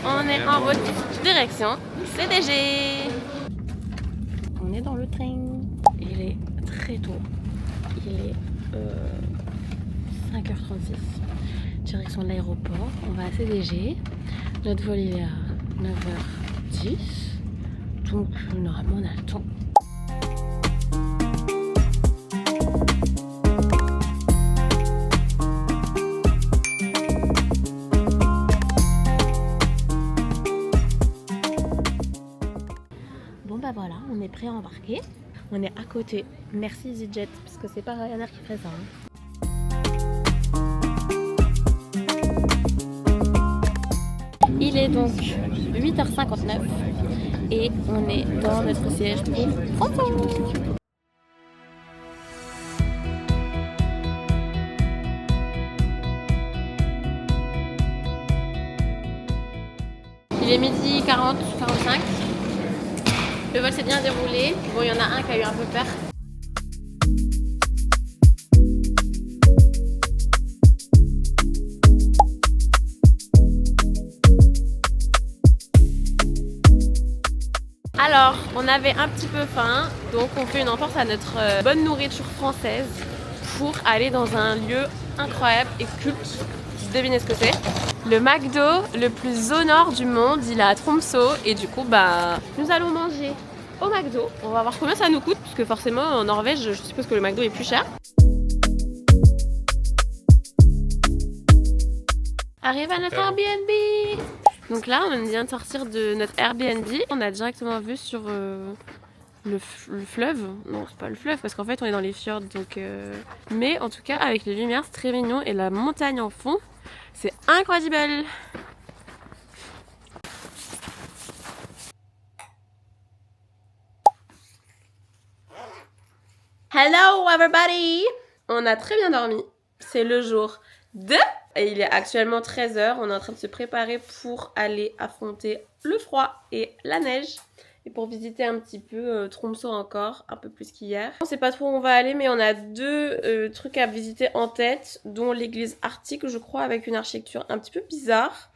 On est en route direction CDG. On est dans le train. Il est très tôt. Il est 5h36. Direction de l'aéroport. On va à CDG. Notre vol il est à 9h10. Donc normalement on a le temps. Bon bah voilà, on est prêt à embarquer. On est à côté. Merci EasyJet parce que c'est pas Ryanair qui ferait ça. Il est donc 8h59 et on est dans notre siège pour Tromsø. Il est midi 40, 45. Le vol s'est bien déroulé. Bon, il y en a un qui a eu un peu peur. Alors, on avait un petit peu faim, donc on fait une entorse à notre bonne nourriture française pour aller dans un lieu incroyable et culte. Devinez ce que c'est? Le McDo le plus au nord du monde, il est à Tromsø et du coup, bah, nous allons manger au McDo. On va voir combien ça nous coûte, parce que forcément en Norvège, je suppose que le McDo est plus cher. Arrive à notre Airbnb. Donc là, on vient de sortir de notre Airbnb. On a directement vu sur le fleuve. Non, c'est pas le fleuve parce qu'en fait, on est dans les fjords. Donc, mais en tout cas, avec les lumières, c'est très mignon. Et la montagne en fond, c'est incroyable. Hello everybody! On a très bien dormi. C'est le jour 2. Et il est actuellement 13h, on est en train de se préparer pour aller affronter le froid et la neige. Et pour visiter un petit peu Tromsø encore, un peu plus qu'hier. On sait pas trop où on va aller, mais on a deux trucs à visiter en tête, dont l'église arctique, je crois, avec une architecture un petit peu bizarre.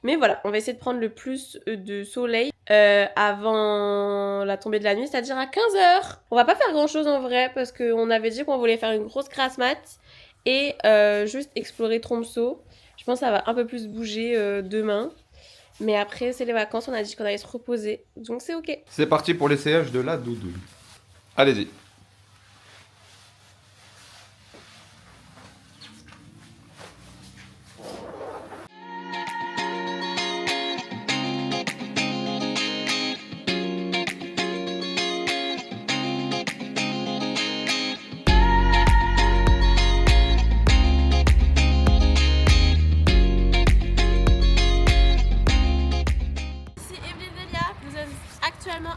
Mais voilà, on va essayer de prendre le plus de soleil avant la tombée de la nuit, c'est-à-dire à 15h. On va pas faire grand-chose en vrai, parce qu'on avait dit qu'on voulait faire une grosse crasse mat. Et juste explorer Tromsø. Je pense que ça va un peu plus bouger demain. Mais après, c'est les vacances, on a dit qu'on allait se reposer. Donc c'est ok. C'est parti pour l'essayage de la doudoune. Allez-y.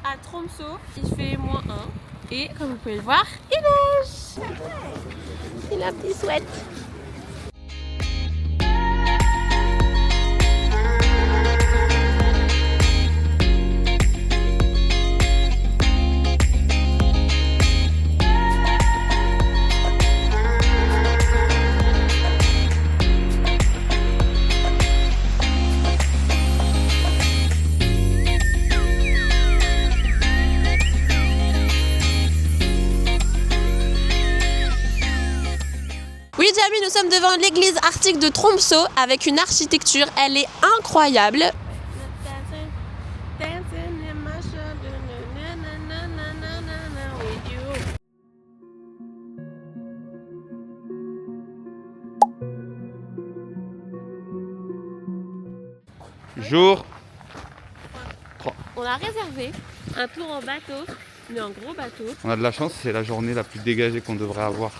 À Tromsø, il fait -1 et comme vous pouvez le voir, il neige. Il a un petit sweat. Oui, Jamie, nous sommes devant l'église arctique de Tromsø avec une architecture, elle est incroyable. Jour 3. On a réservé un tour en bateau, mais en gros bateau. On a de la chance, c'est la journée la plus dégagée qu'on devrait avoir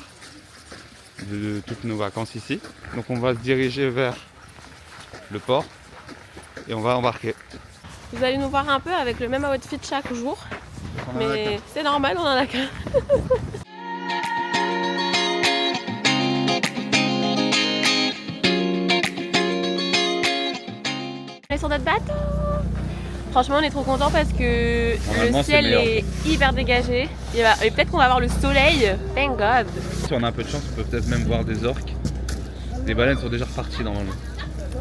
de toutes nos vacances ici. Donc on va se diriger vers le port et on va embarquer. Vous allez nous voir un peu avec le même outfit chaque jour, mais c'est normal, on en a qu'un. On est sur notre bateau. Franchement, on est trop contents parce que le ciel est hyper dégagé. Et peut-être qu'on va avoir le soleil. Thank God. Si on a un peu de chance, on peut peut-être même voir des orques. Les baleines sont déjà reparties normalement.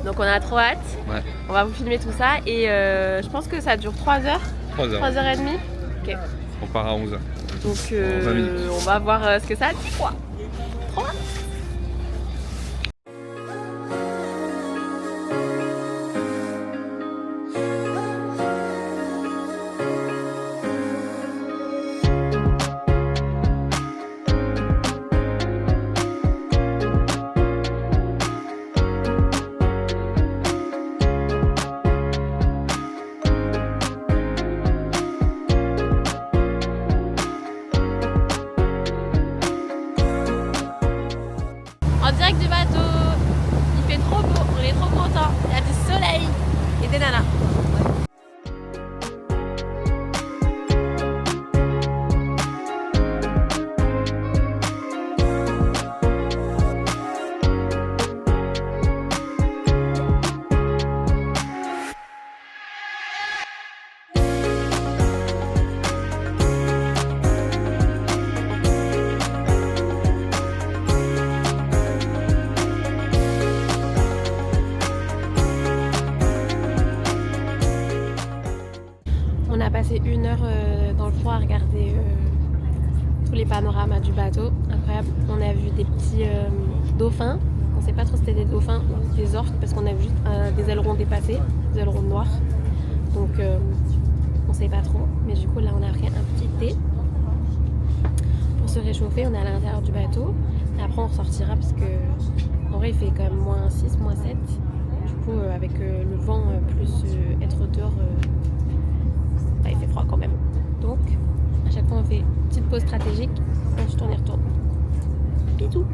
Donc on a trop hâte. Ouais. On va vous filmer tout ça et je pense que ça dure 3 heures. 3 heures. 3h30. Ok. On part à 11h. Donc 20 minutes. on va voir ce que ça dit quoi. Trop hâte. En direct du bateau, il fait trop beau, on est trop contents, il y a du soleil et des nanas. On a passé 1 heure dans le froid à regarder tous les panoramas du bateau. Incroyable. On a vu des petits dauphins. On sait pas trop si c'était des dauphins ou des orques parce qu'on a vu juste des ailerons dépassés, des ailerons noirs. Donc on sait pas trop. Mais du coup là on a pris un petit thé pour se réchauffer. On est à l'intérieur du bateau. Et après on ressortira parce que en vrai il fait quand même -6, -7. Du coup avec le vent plus être dehors. Il fait froid quand même. Donc, à chaque fois, on fait une petite pause stratégique. Ensuite, on y retourne. Bisous.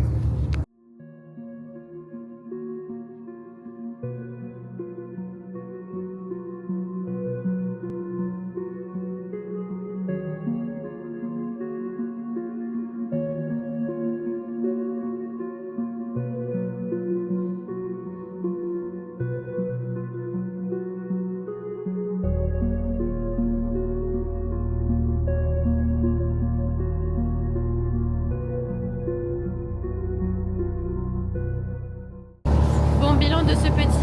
Bilan de cette petite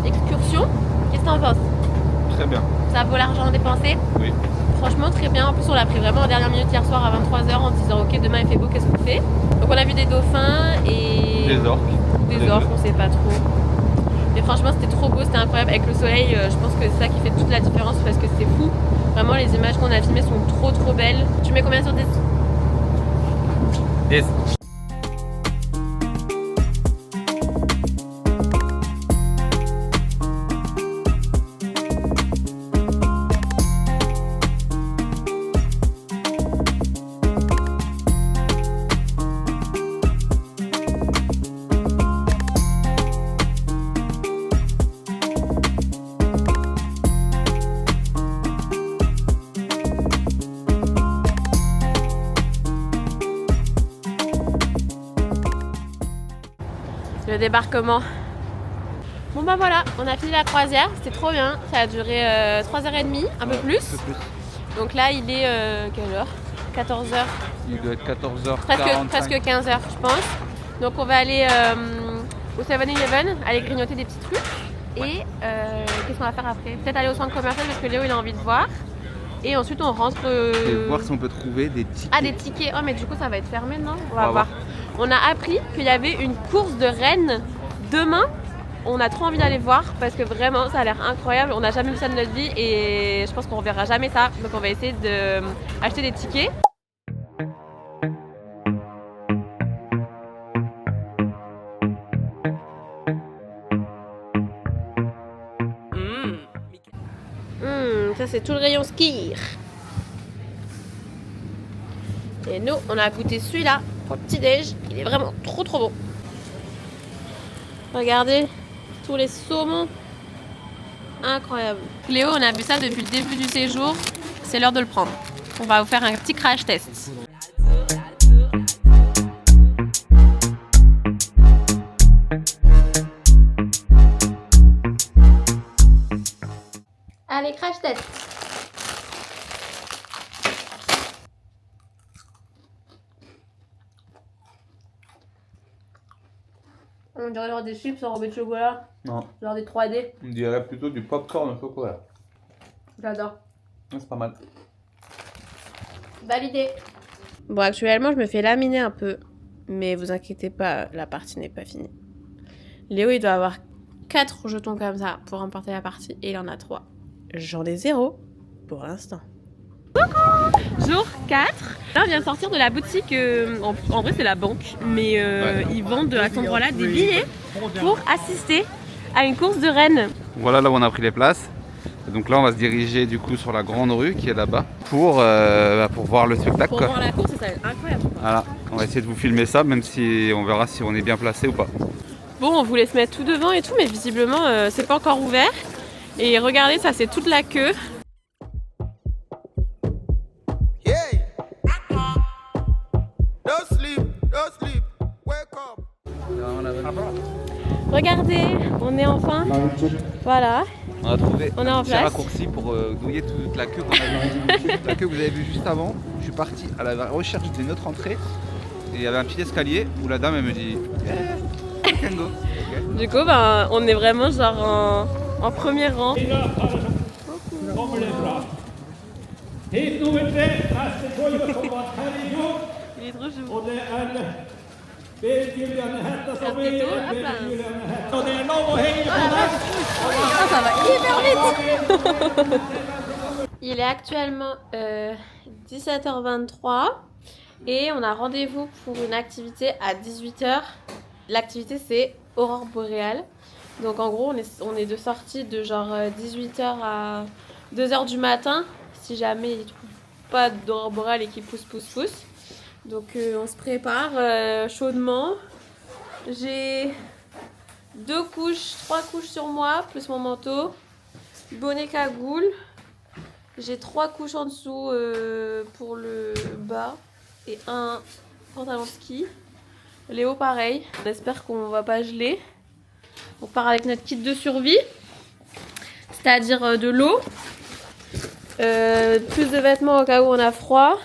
excursion. Qu'est-ce que t'en penses? Très bien. Ça vaut l'argent dépensé? Oui. Franchement très bien. En plus on l'a pris vraiment en dernière minute hier soir à 23h en se disant ok demain il fait beau, qu'est-ce qu'on fait? Donc on a vu des dauphins et Des orques. Des orques, on sait pas trop. Mais franchement c'était trop beau, c'était incroyable avec le soleil. Je pense que c'est ça qui fait toute la différence parce que c'est fou. Vraiment les images qu'on a filmées sont trop belles. Tu mets combien sur 10? 10. Le débarquement. Bon bah voilà, on a fini la croisière, c'était trop bien, ça a duré 3h30, un peu plus. Donc là il est quelle heure? 14h. Il doit être 14h45. Presque 15h je pense. Donc on va aller au 7-Eleven, aller grignoter des petits trucs. Et qu'est-ce qu'on va faire après? Peut-être aller au centre commercial parce que Léo il a envie de voir. Et ensuite on rentre... Et voir si on peut trouver des tickets. Ah des tickets, oh mais du coup ça va être fermé non? On va voir. On a appris qu'il y avait une course de rennes demain. On a trop envie d'aller voir parce que vraiment ça a l'air incroyable. On n'a jamais vu ça de notre vie et je pense qu'on ne reverra jamais ça. Donc on va essayer d'acheter des tickets. Ça c'est tout le rayon skier. Et nous on a goûté celui-là pour le petit déj. Il est vraiment trop bon. Regardez tous les saumons. Incroyable. Léo, on a vu ça depuis le début du séjour. C'est l'heure de le prendre. On va vous faire un petit crash test. Allez, crash test. On dirait genre des chips enrobés de chocolat. Non, Genre des 3D. on dirait plutôt du popcorn au chocolat. J'adore. C'est pas mal. Validé. Bon, actuellement, je me fais laminer un peu. Mais vous inquiétez pas, la partie n'est pas finie. Léo, il doit avoir 4 jetons comme ça pour remporter la partie. Et il en a 3. J'en ai 0 pour l'instant. Jour 4. Là, on vient de sortir de la boutique. En vrai, c'est la banque. Mais ils vendent à cet endroit-là des billets pour assister à une course de rennes. Voilà là où on a pris les places. Et donc là, on va se diriger du coup sur la grande rue qui est là-bas pour voir le spectacle. Pour voir la course, ça va être incroyable. Voilà, on va essayer de vous filmer ça, même si on verra si on est bien placé ou pas. Bon, on voulait se mettre tout devant et tout, mais visiblement, c'est pas encore ouvert. Et regardez, ça, c'est toute la queue. Regardez, on est enfin. Voilà. On a trouvé On est en un petit place. raccourci pour douiller toute la queue qu'on a vue. La queue que vous avez vue juste avant. Je suis parti à la recherche d'une autre entrée. Et il y avait un petit escalier où la dame elle me dit you can go. Okay. Du coup, ben, on est vraiment genre en premier rang. Il est trop chou. Ça va hyper vite. Il est actuellement 17h23 et on a rendez-vous pour une activité à 18h. L'activité c'est Aurore Boréale. Donc en gros on est de sortie de genre 18h à 2h du matin si jamais ils trouvent pas d'Aurore Boréale et qu'ils poussent. Donc on se prépare chaudement. J'ai 3 couches sur moi, plus mon manteau, bonnet cagoule. J'ai 3 couches en dessous pour le bas et un pantalon ski. Léo pareil. On espère qu'on va pas geler. On part avec notre kit de survie, c'est-à-dire de l'eau, plus de vêtements au cas où on a froid.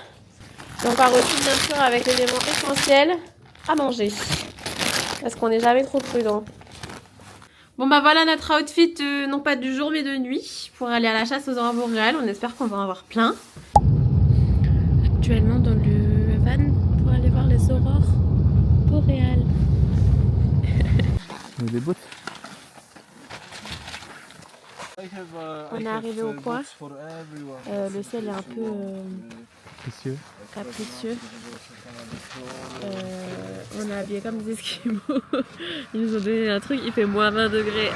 Et on part aussi bien sûr avec les éléments essentiels à manger. Parce qu'on n'est jamais trop prudent. Bon bah voilà notre outfit, non pas du jour mais de nuit, pour aller à la chasse aux aurores boréales. On espère qu'on va en avoir plein. Actuellement dans le van pour aller voir les aurores boréales. Des bottes. On est arrivé au point. Le ciel est un peu capricieux. On est habillés comme des esquimaux. Ils nous ont donné un truc, il fait moins 20 degrés.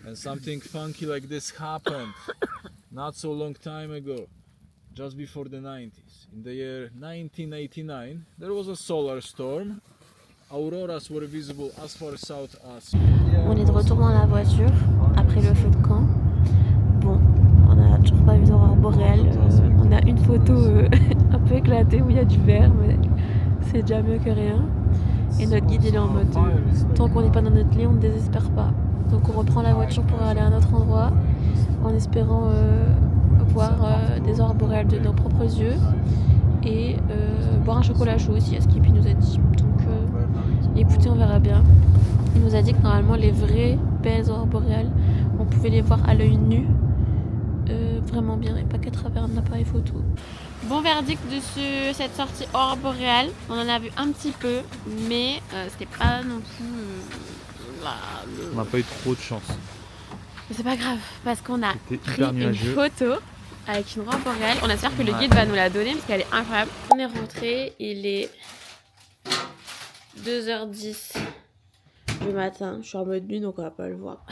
And something funky like this happened not so long time ago, just before the 90s. In the year 1989, there was a solar storm. Auroras were visible as far south as... On est de retour dans la voiture après le feu de camp. Bon, on n'a toujours pas vu d'aurore boréale. On a une photo un peu éclatée où il y a du vert, mais c'est déjà mieux que rien. Et notre guide il est en mode tant qu'on n'est pas dans notre lit, on ne désespère pas. Donc on reprend la voiture pour aller à un autre endroit en espérant voir des aurores boréales de nos propres yeux et boire un chocolat chaud aussi à ce qu'il nous a dit. Donc écoutez, on verra bien. Il nous a dit que normalement les vraies belles aurores boréales, on pouvait les voir à l'œil nu vraiment bien et pas qu'à travers un appareil photo. Bon verdict de cette sortie aurore boréale. On en a vu un petit peu, mais c'était pas non plus... On n'a pas eu trop de chance. Mais c'est pas grave, parce qu'on a C'était pris hyper une nuageux. photo avec une aurore boréale. On espère que le guide va nous la donner parce qu'elle est incroyable. On est rentré, il est 2h10 du matin. Je suis en mode nuit donc on va pas le voir.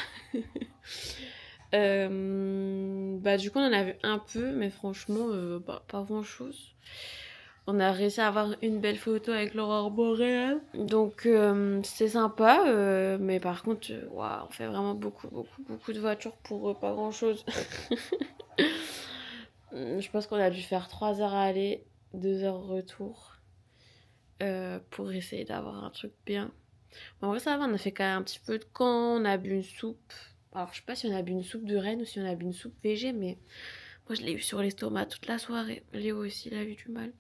Du coup on en a vu un peu, mais franchement pas grand chose. On a réussi à avoir une belle photo avec l'aurore boréale. Donc c'est sympa, mais par contre, on fait vraiment beaucoup de voitures pour pas grand chose. Je pense qu'on a dû faire 3 heures aller, 2 heures retour pour essayer d'avoir un truc bien. En vrai, ça va, on a fait quand même un petit peu de camp, on a bu une soupe. Alors, je sais pas si on a bu une soupe de reine ou si on a bu une soupe végé, mais moi, je l'ai eu sur l'estomac toute la soirée. Léo aussi, il a eu du mal.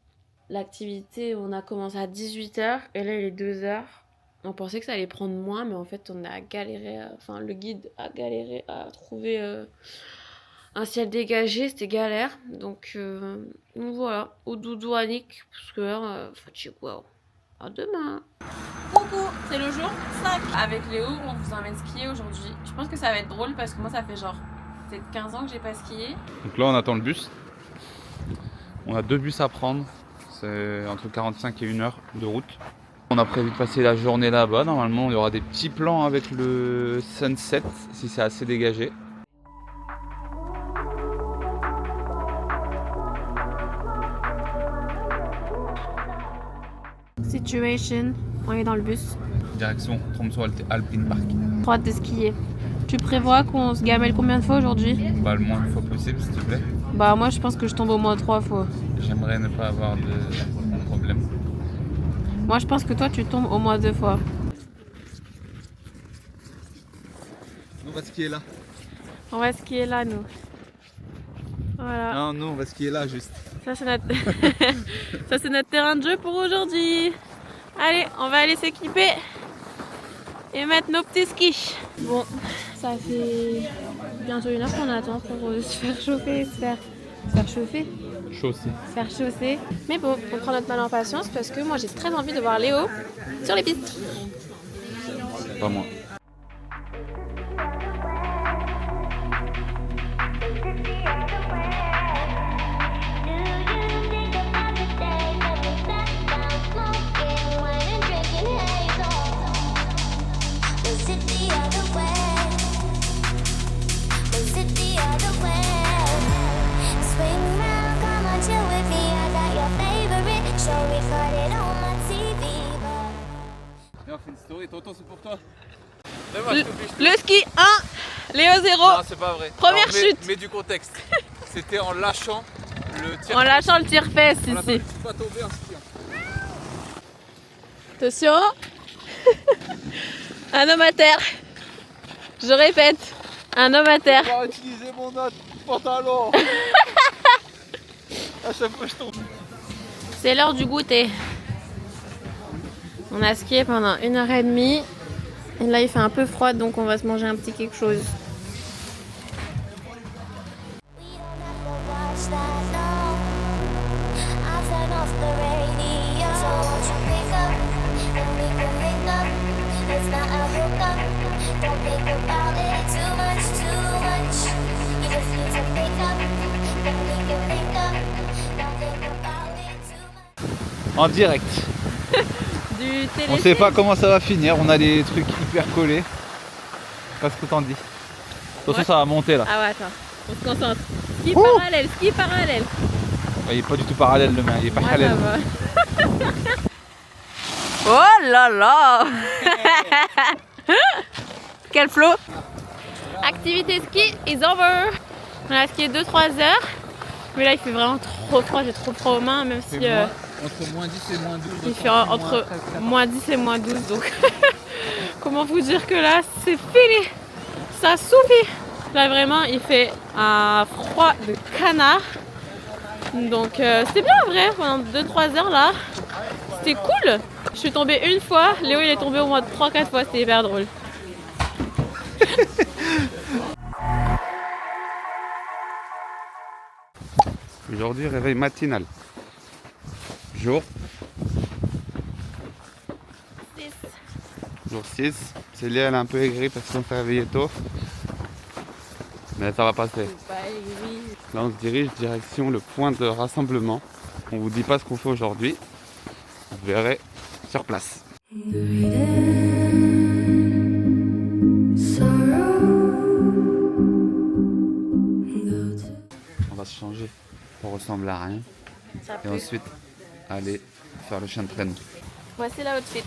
L'activité, on a commencé à 18h et là, il est 2h. On pensait que ça allait prendre moins, mais en fait, on a galéré, enfin, le guide a galéré à trouver un ciel dégagé, c'était galère. Donc voilà, au doudou Annick, parce que là, fatigué, wow. À demain. Coucou, c'est le jour 5. Avec Léo, on vous emmène skier aujourd'hui. Je pense que ça va être drôle parce que moi, ça fait genre peut-être 15 ans que j'ai pas skié. Donc là, on attend le bus. On a 2 bus à prendre. C'est entre 45 et 1 heure de route. On a prévu de passer la journée là-bas. Normalement, il y aura des petits plans avec le sunset, si c'est assez dégagé. Situation, on est dans le bus. Direction Tromsø Alpine Park. Trop hâte de skier. Tu prévois qu'on se gamelle combien de fois aujourd'hui? Bah, le moins de fois possible, s'il te plaît. Bah moi je pense que je tombe au moins 3 fois. J'aimerais ne pas avoir de problème. Moi je pense que toi tu tombes au moins 2 fois. Nous, on va skier là. On va skier là nous. Voilà. Non, nous, on va skier là juste. Ça c'est notre... Ça c'est notre terrain de jeu pour aujourd'hui. Allez, on va aller s'équiper et mettre nos petits skis. Bon, ça fait bientôt 1 heure qu'on attend pour se faire chauffer, se faire chauffer, Chaussée. se faire chausser. Mais bon, on prend notre mal en patience parce que moi j'ai très envie de voir Léo sur les pistes. Pas moi. Viens, on fait une story. Tonton, c'est pour toi. Le ski 1, Léo 0. Non, c'est pas vrai. Première Alors, chute. mets du contexte. C'était en lâchant le tir. En lâchant le tire-fesse On a ici. pas tombé en skiant. Attention. Un homme à terre. Je répète, un homme à terre. On va utiliser mon autre pantalon. À chaque fois je tombe. C'est l'heure du goûter. On a skié pendant 1h30. Et là il fait un peu froid donc on va se manger un petit quelque chose. En direct. Du On téléfilm. sait pas comment ça va finir. On a des trucs hyper collés. Pas ce que t'en dis. Attention, Ouais. ça va monter là. Ah ouais, attends, on se concentre. Ski Ouh. parallèle, ski parallèle. Il est pas du tout parallèle le mien. Il est pas Ouais, parallèle. ça va. Oh là là. Quel flow. Activité ski is over. On a skié 2-3 heures. Mais là il fait vraiment trop froid, j'ai trop froid aux mains, même si Entre moins 10 et moins 12. il fait entre moins 10 et moins 12. Donc comment vous dire que là c'est fini. Ça suffit. Là vraiment il fait un froid de canard. Donc c'était bien en vrai, pendant 2-3 heures là. C'était cool. Je suis tombée une fois, Léo il est tombé au moins 3-4 fois, c'était hyper drôle. Aujourd'hui, réveil matinal. Jour 6. Célia, elle est un peu aigrie parce qu'on s'est réveillé tôt. Mais ça va passer. Là, on se dirige direction le point de rassemblement. On vous dit pas ce qu'on fait aujourd'hui. Vous verrez sur place. On va se changer pour ressembler à rien. Ça Et pue. ensuite, aller faire le chien de traîneau. Voici l'outfit.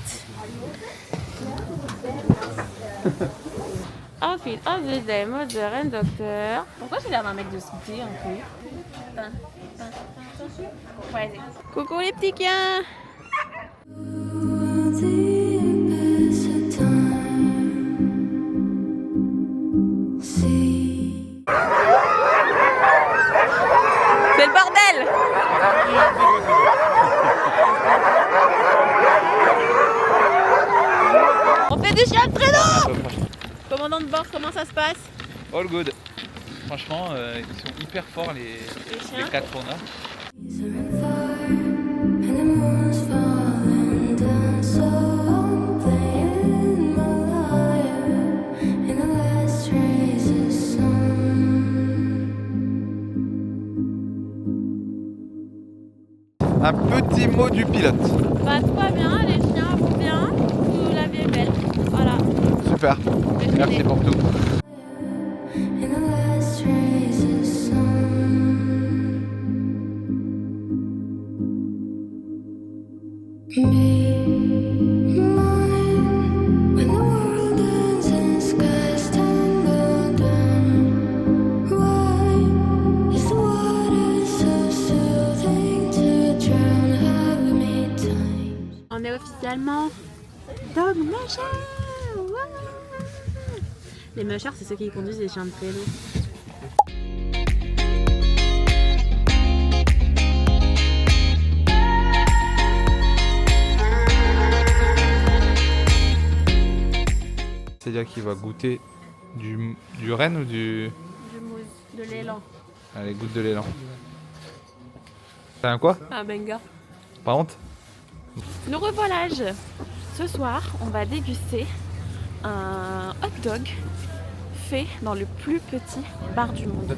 Outfit of the day, mother and doctor. Pourquoi j'ai l'air d'un mec de cité un peu? Ouais, coucou les petits chiens. bordel! On fait du chien de traîneau! Commandant de bord, comment ça se passe? All good. Franchement, ils sont hyper forts les chiens? 4 tourneurs. Un petit mot du pilote. Bah tout va bien, les chiens vont bien, tout la vie est belle. Voilà. Super. Merci pour tout. On est officiellement dog musher. Les mushers, c'est ceux qui conduisent les chiens de traîneau. C'est-à-dire qu'il va goûter du renne ou du... Du mousse, de l'élan. Allez, goûte de l'élan. C'est un quoi? Un banger. Par contre, Nous revoilà. Ce soir, on va déguster un hot dog fait dans le plus petit bar du monde.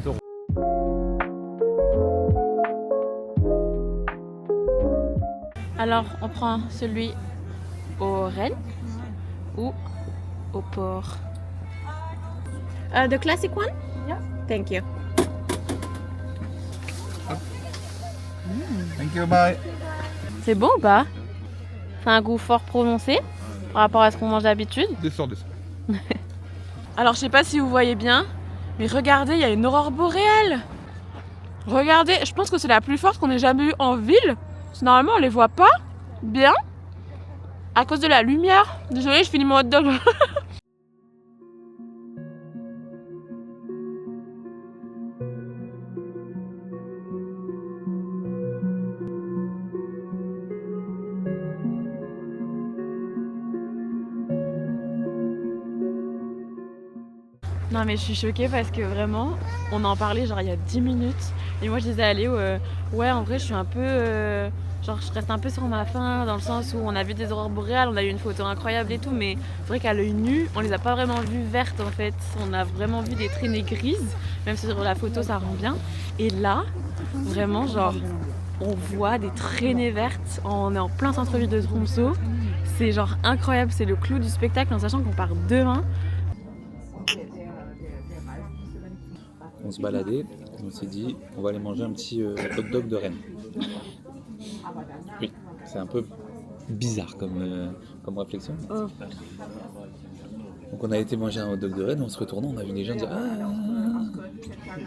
Alors, on prend celui au renne ou au porc. The classic one? Yeah. Thank you. thank you, bye. C'est bon ou pas? C'est un goût fort prononcé par rapport à ce qu'on mange d'habitude. Descends. Alors je sais pas si vous voyez bien, mais regardez, il y a une aurore boréale. Regardez, je pense que c'est la plus forte qu'on ait jamais eue en ville. Parce que normalement on les voit pas bien à cause de la lumière. Désolée, je finis mon hot dog. Non mais je suis choquée parce que vraiment, on en parlait genre il y a 10 minutes et moi je disais à Léo, ouais en vrai je suis un peu, genre je reste un peu sur ma faim dans le sens où on a vu des aurores boréales, on a eu une photo incroyable et tout, mais c'est vrai qu'à l'œil nu, on les a pas vraiment vues vertes en fait, on a vraiment vu des traînées grises, même si sur la photo ça rend bien, et là, vraiment genre, on voit des traînées vertes, on est en plein centre-ville de Tromsø, c'est genre incroyable, c'est le clou du spectacle en sachant qu'on part demain. On se baladait, on s'est dit on va aller manger un petit hot dog de Rennes. Oui, c'est un peu bizarre comme réflexion. Donc on a été manger un hot dog de Rennes, on se retournant, on a vu des gens dire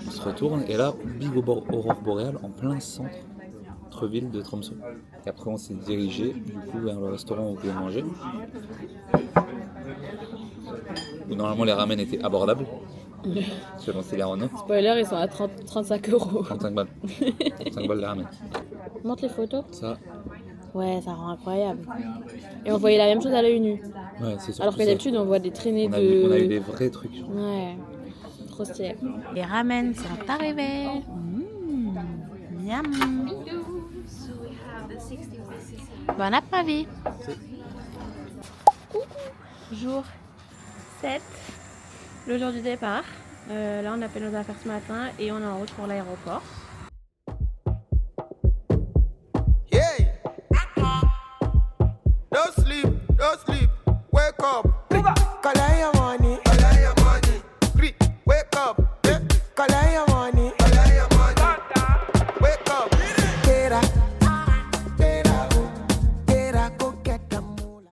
on se retourne et là, big aurore boréale en plein centre-ville de Tromsø. Et après on s'est dirigé du coup vers le restaurant où on pouvait manger. Où normalement les ramen étaient abordables. Selon Célia Renaud. Spoiler, ils sont à 35 €. 35 balles. 35 balles les ramen. Montre les photos. Ça, Ouais, ça rend incroyable. Et on voyait la même chose à l'œil nu. ouais, c'est sûr. Alors que d'habitude, on voit des traînées on de... a eu des vrais trucs. Ouais, trop stylé. Les ramen sont arrivés. Miam. Bon après-midi. Jour 7, le jour du départ. Là, on a fait nos affaires ce matin et on est en route pour l'aéroport.